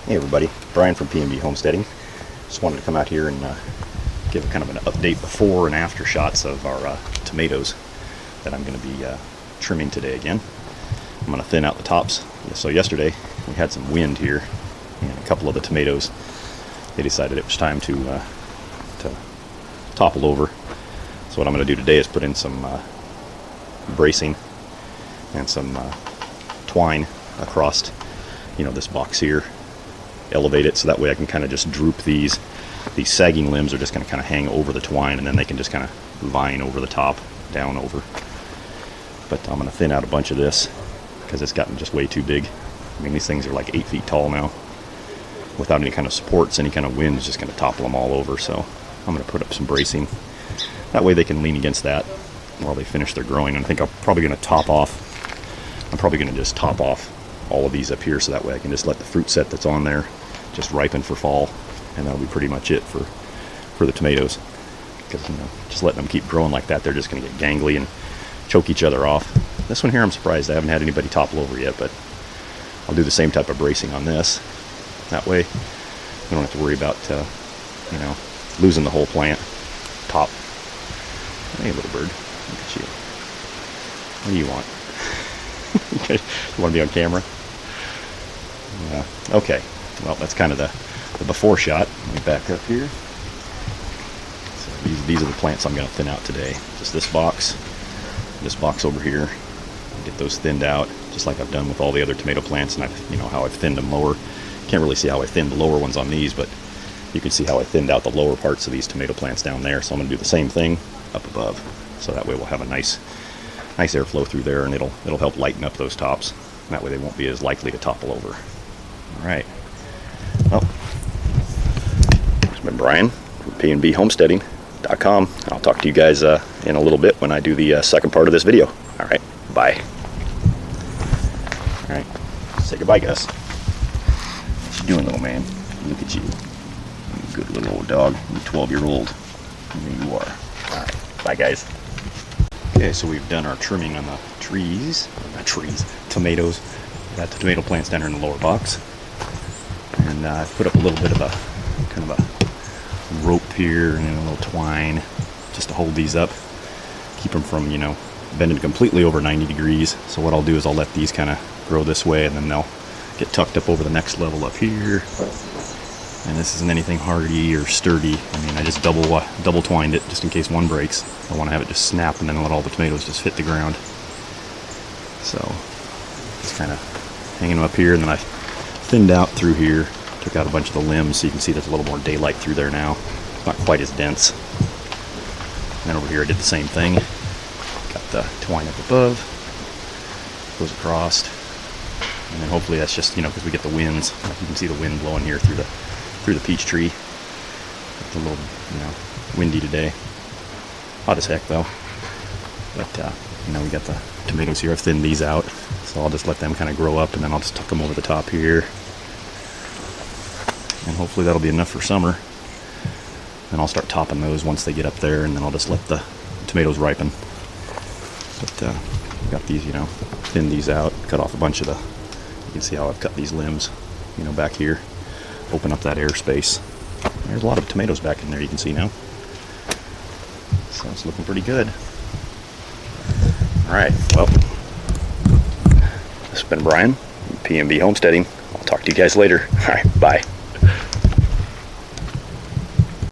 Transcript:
Hey everybody, Brian from PNB Homesteading. Just wanted to come out here and give kind of an update before and after shots of our tomatoes that I'm going to be trimming today again. I'm going to thin out the tops. So yesterday we had some wind here and a couple of the tomatoes, they decided it was time to topple over. So what I'm going to do today is put in some bracing and some twine across this box here, elevate it so that way I can kind of just droop these sagging limbs are just going to kind of hang over the twine, and then they can just kind of vine over the top, down over. But I'm going to thin out a bunch of this because it's gotten just way too big. I mean, these things are like 8 feet tall now. Without any kind of supports, any kind of wind is just going to topple them all over. So I'm going to put up some bracing. That way they can lean against that while they finish their growing. And I think I'm probably going to just top off all of these up here, so that way I can just let the fruit set that's on there just ripen for fall, and that'll be pretty much it for the tomatoes. Because just letting them keep growing like that, they're just going to get gangly and choke each other off. This one here, I'm surprised I haven't had anybody topple over yet, but I'll do the same type of bracing on this. That way we don't have to worry about losing the whole plant top. Hey little bird, look at you. What do you want? You want to be on camera? Yeah. Okay. Well, that's kind of the before shot. Let me back up here. So these are the plants I'm going to thin out today. Just this box over here. Get those thinned out, just like I've done with all the other tomato plants, and how I've thinned them lower. Can't really see how I thinned the lower ones on these, but you can see how I thinned out the lower parts of these tomato plants down there. So I'm going to do the same thing up above. So that way we'll have a nice airflow through there, and it'll help lighten up those tops. That way they won't be as likely to topple over. All right. Well, it's been Brian from pnbhomesteading.com. I'll talk to you guys in a little bit when I do the second part of this video. All right. Bye. All right. Say goodbye, Gus. What you doing, little man? Look at you. You good little old dog. You 12-year-old. There you are. All right. Bye, guys. Okay, so we've done our trimming on the tomatoes. Got the tomato plants down here in the lower box. And I've put up a little bit of a kind of a rope here and a little twine just to hold these up. Keep them from, bending completely over 90 degrees. So what I'll do is I'll let these kind of grow this way, and then they'll get tucked up over the next level up here. And this isn't anything hardy or sturdy. I mean, I just double twined it just in case one breaks. I want to have it just snap and then let all the tomatoes just hit the ground. So it's kind of hanging them up here, and then I thinned out through here, took out a bunch of the limbs so you can see there's a little more daylight through there now. It's not quite as dense. And then over here I did the same thing. Got the twine up above, goes across, and then hopefully that's just because we get the winds. You can see the wind blowing here through the peach tree. It's a little windy today. Hot as heck though. But we got the tomatoes here. I've thinned these out, so I'll just let them kind of grow up, and then I'll just tuck them over the top here, and hopefully that'll be enough for summer. Then I'll start topping those once they get up there, and then I'll just let the tomatoes ripen. But got these, thinned these out, cut off a bunch of you can see how I've cut these limbs, back here, open up that airspace. There's a lot of tomatoes back in there, you can see now. So it's looking pretty good. All right, well, this has been Brian, PNB Homesteading. I'll talk to you guys later. All right, bye.